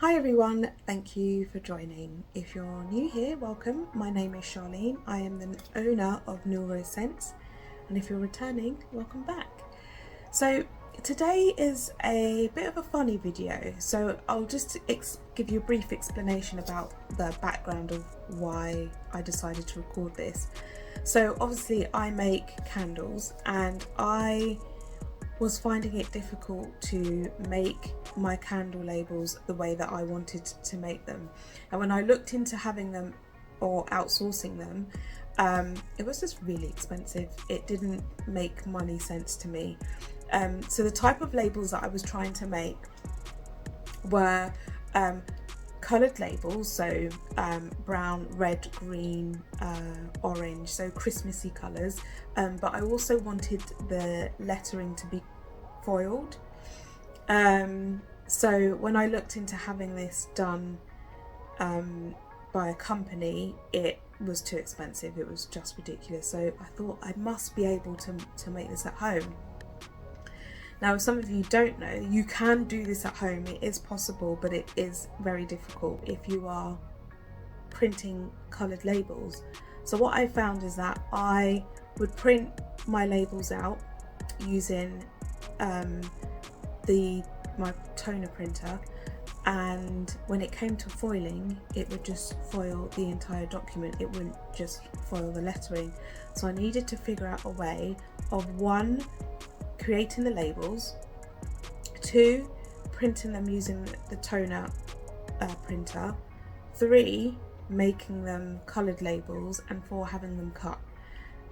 Hi everyone, thank you for joining. If you're new here, welcome. My name is Charlene. I am the owner of NeuroSense, and if you're returning, welcome back. So today is a bit of a funny video, so I'll just give you a brief explanation about the background of why I decided to record this. So obviously I make candles, and I was finding it difficult to make my candle labels the way that I wanted to make them. And when I looked into having them or outsourcing them, it was just really expensive. It didn't make money sense to me. So the type of labels that I was trying to make were coloured labels, so brown, red, green, orange, so Christmassy colours, but I also wanted the lettering to be foiled. So when I looked into having this done by a company, it was too expensive. It was just ridiculous. So I thought I must be able to make this at home. Now, if some of you don't know, you can do this at home. It is possible, but it is very difficult if you are printing coloured labels. So what I found is that I would print my labels out using my toner printer, and when it came to foiling, it would just foil the entire document. It wouldn't just foil the lettering. So I needed to figure out a way of, one, creating the labels, two, printing them using the toner printer, three, making them coloured labels, and four, having them cut.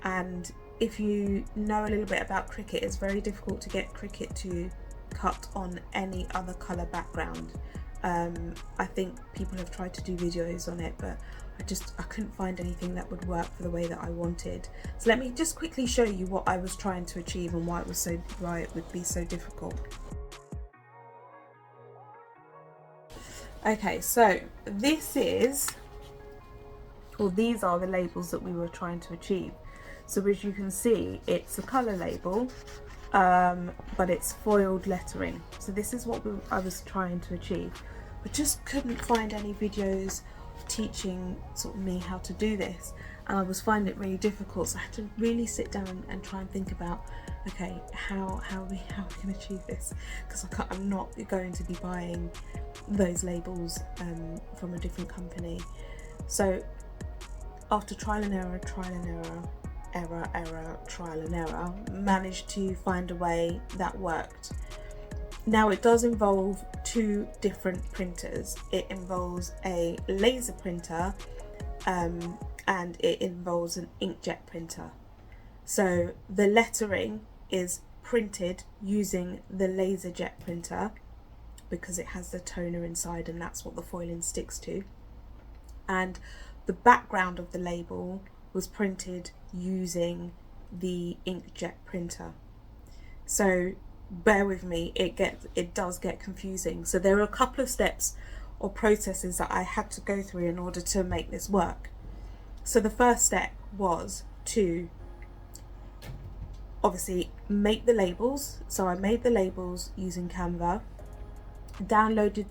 And if you know a little bit about Cricut, it's very difficult to get Cricut to cut on any other colour background. I think people have tried to do videos on it, but I couldn't find anything that would work for the way that I wanted. So let me just quickly show you what I was trying to achieve and why it would be so difficult. Okay, so these are the labels that we were trying to achieve. So as you can see, it's a colour label, but it's foiled lettering. So this is what I was trying to achieve. I just couldn't find any videos teaching sort of me how to do this, and I was finding it really difficult. So I had to really sit down and try and think about, okay, how we can achieve this, because I'm not going to be buying those labels from a different company. So after trial and error, trial and error, managed to find a way that worked. Now it does involve two different printers. It involves a laser printer and it involves an inkjet printer. So the lettering is printed using the laser jet printer because it has the toner inside, and that's what the foiling sticks to. And the background of the label was printed using the inkjet printer. So bear with me, it does get confusing. So there are a couple of steps or processes that I had to go through in order to make this work. So the first step was to obviously make the labels. So I made the labels using Canva, downloaded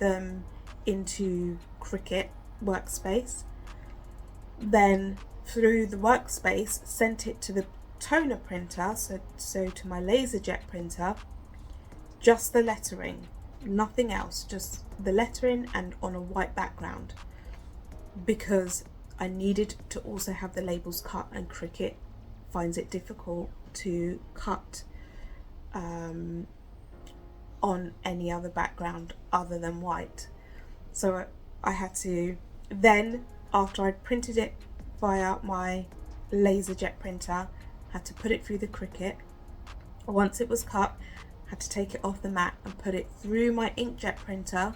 them into Cricut workspace, then through the workspace sent it to the toner printer, so to my laser jet printer, just the lettering, nothing else, just the lettering and on a white background, because I needed to also have the labels cut, and Cricut finds it difficult to cut on any other background other than white. So I had to then, after I'd printed it via my laser jet printer, had to put it through the Cricut. Once it was cut, had to take it off the mat and put it through my inkjet printer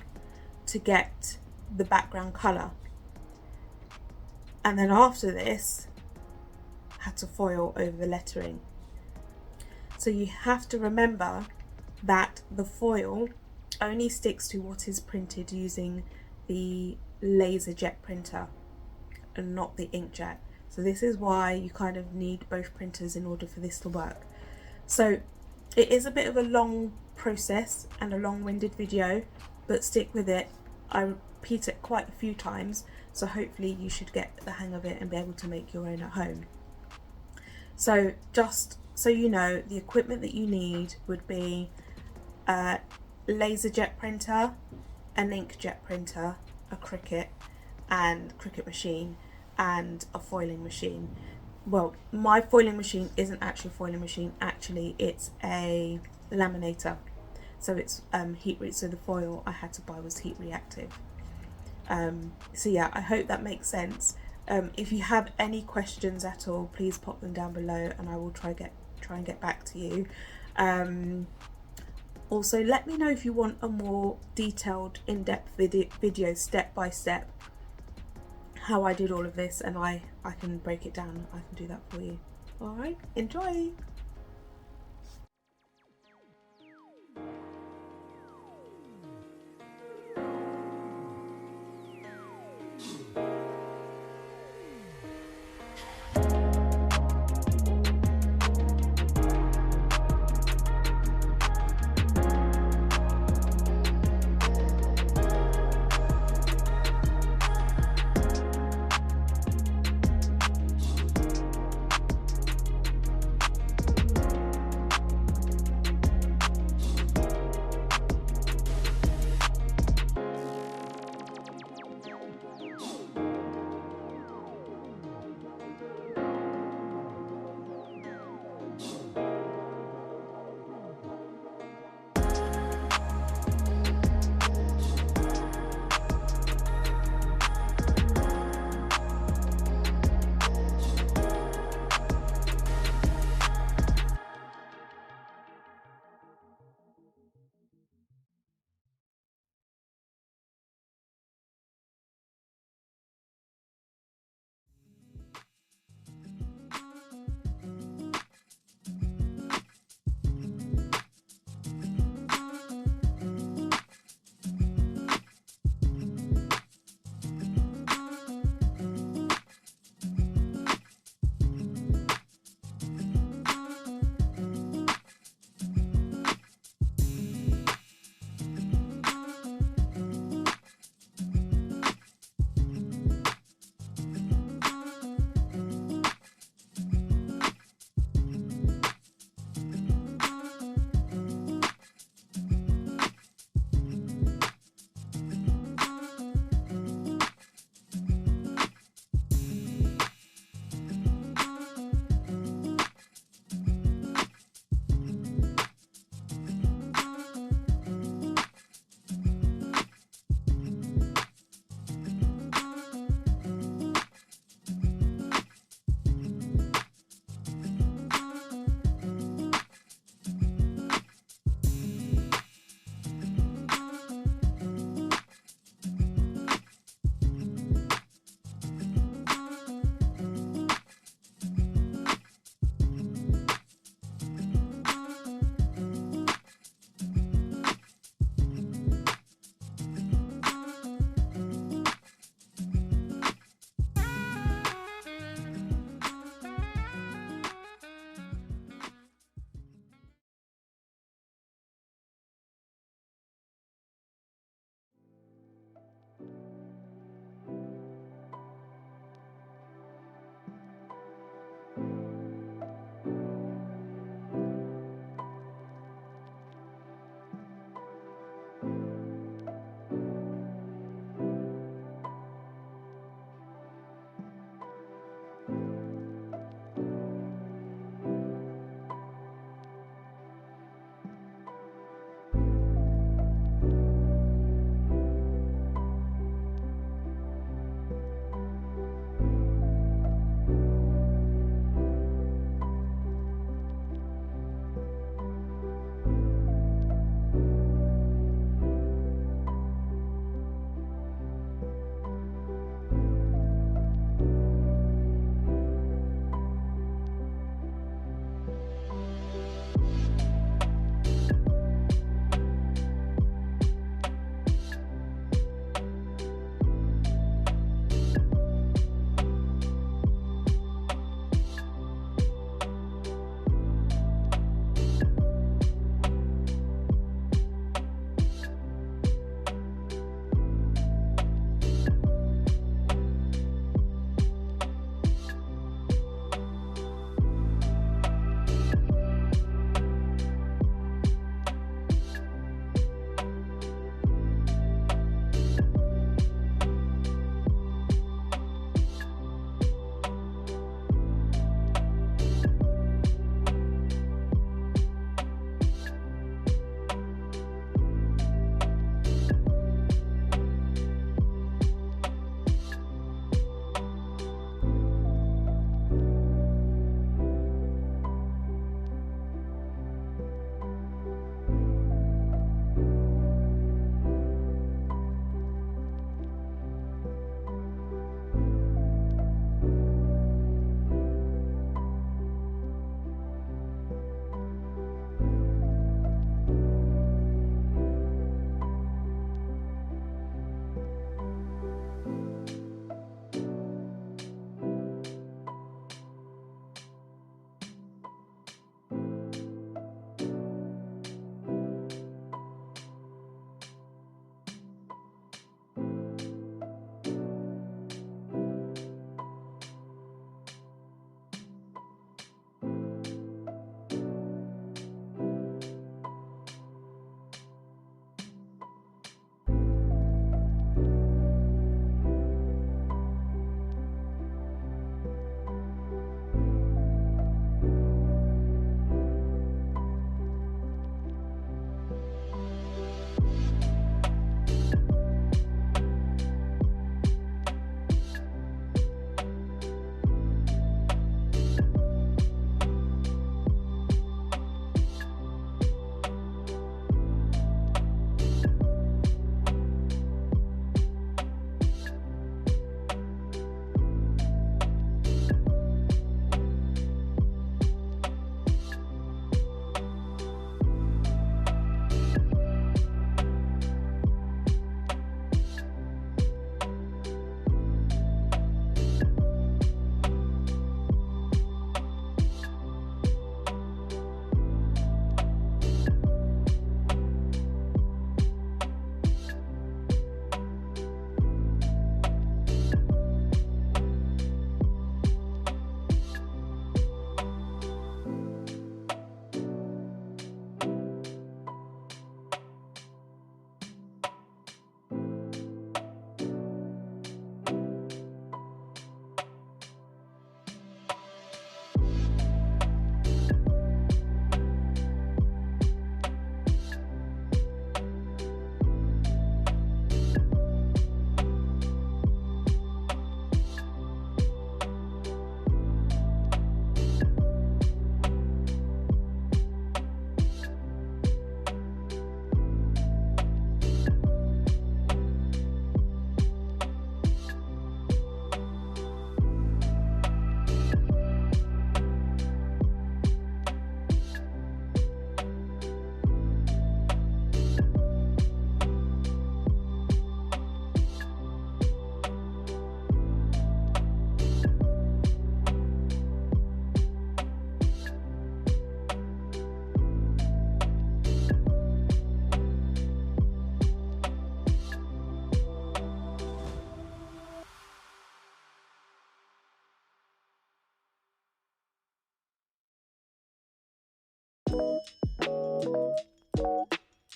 to get the background colour. And then after this, had to foil over the lettering. So you have to remember that the foil only sticks to what is printed using the laser jet printer and not the inkjet. So this is why you kind of need both printers in order for this to work. So it is a bit of a long process and a long-winded video, but stick with it. I repeat it quite a few times, so hopefully you should get the hang of it and be able to make your own at home. So just so you know, the equipment that you need would be a Laserjet printer, an Inkjet printer, a Cricut and Cricut Machine, and a foiling machine. Well, my foiling machine isn't actually a foiling machine, actually it's a laminator. So it's so the foil I had to buy was heat reactive. So yeah, I hope that makes sense. If you have any questions at all, please pop them down below and I will try and get back to you. Also, let me know if you want a more detailed, in-depth video step by step how I did all of this, and I can break it down. I can do that for you. Alright, enjoy!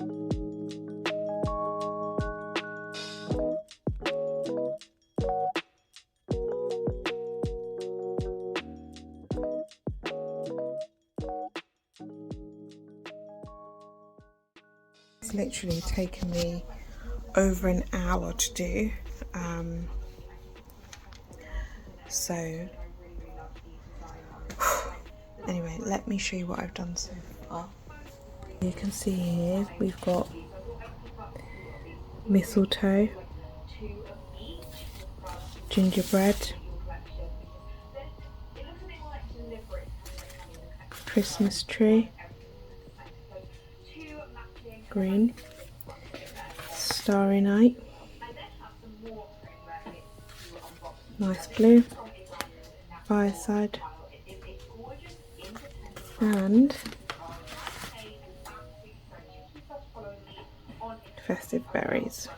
It's literally taken me over an hour to do. So anyway, let me show you what I've done so far. You can see here we've got mistletoe, gingerbread, Christmas tree, green, Starry Night, nice blue, fireside, and festive berries.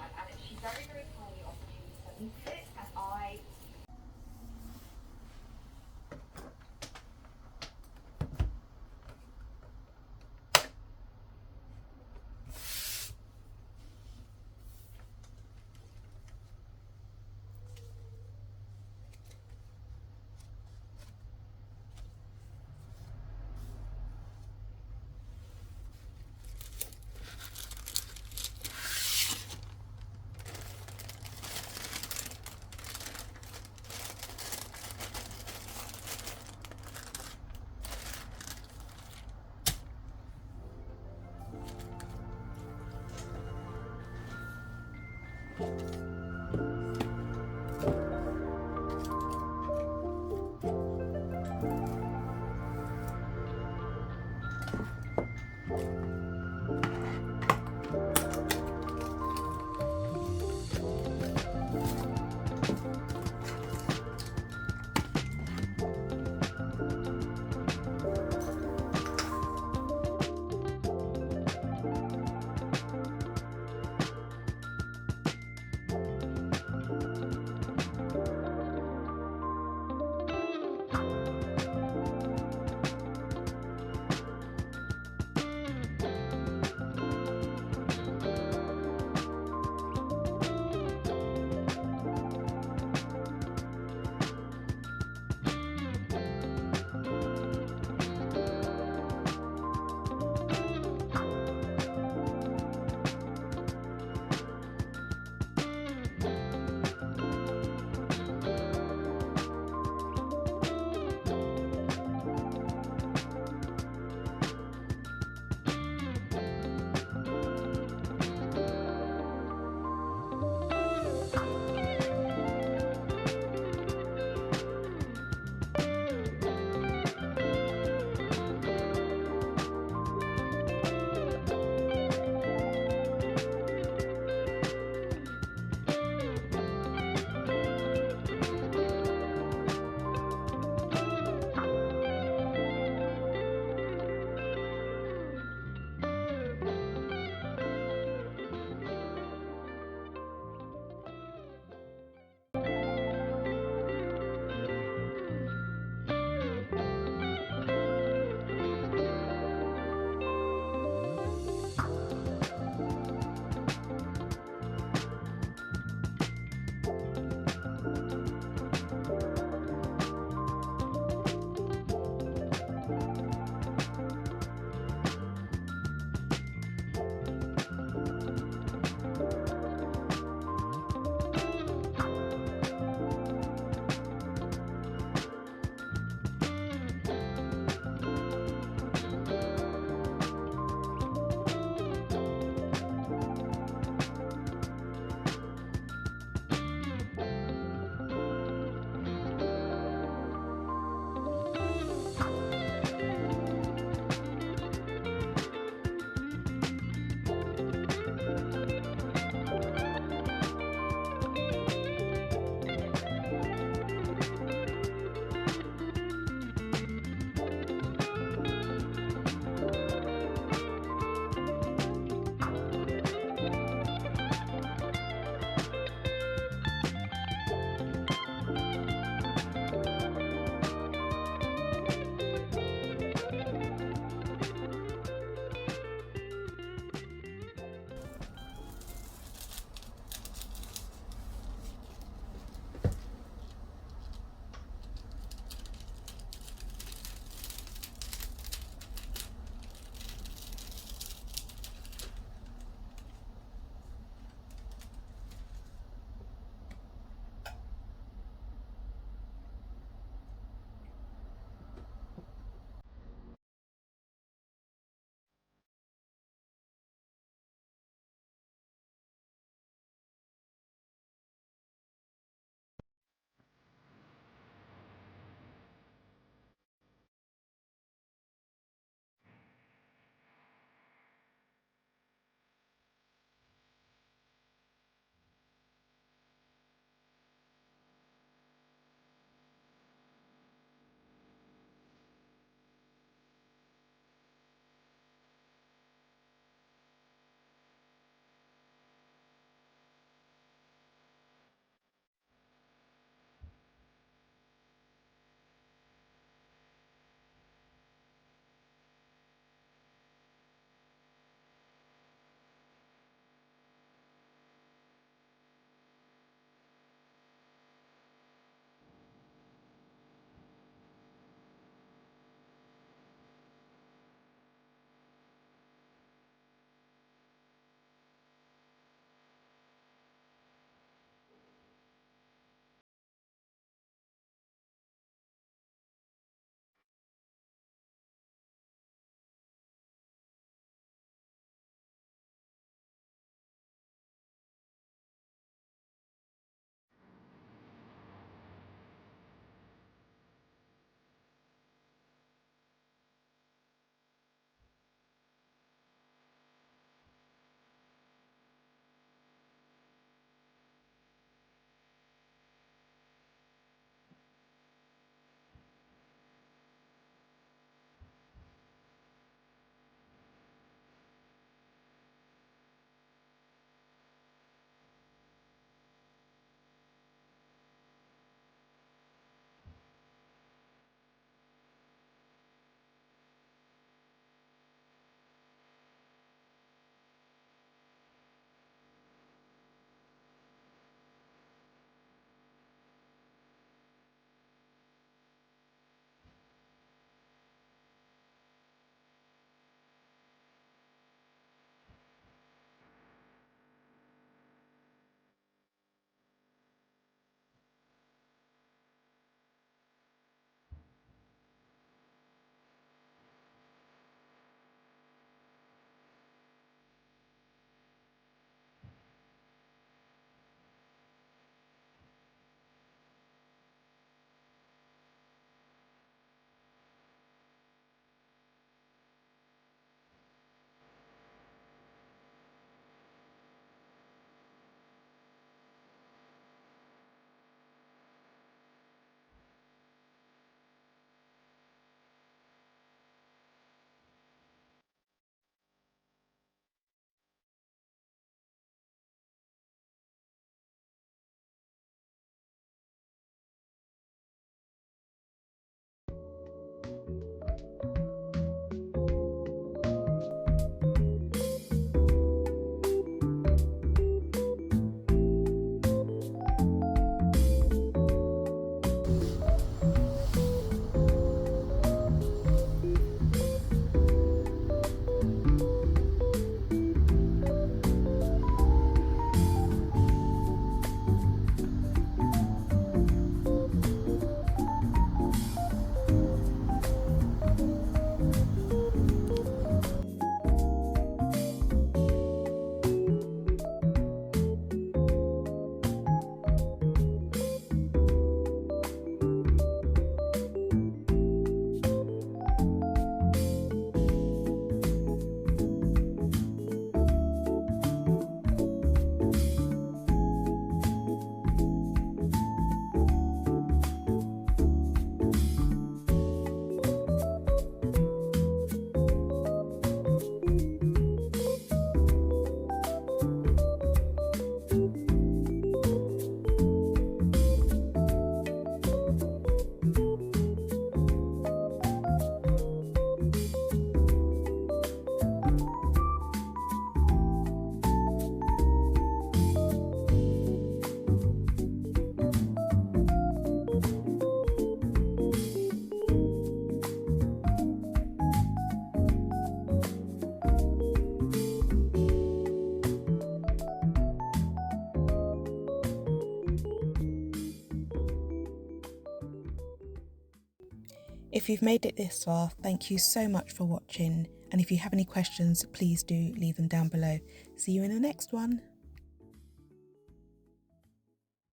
If you've made it this far, thank you so much for watching, and if you have any questions, please do leave them down below. See you in the next one.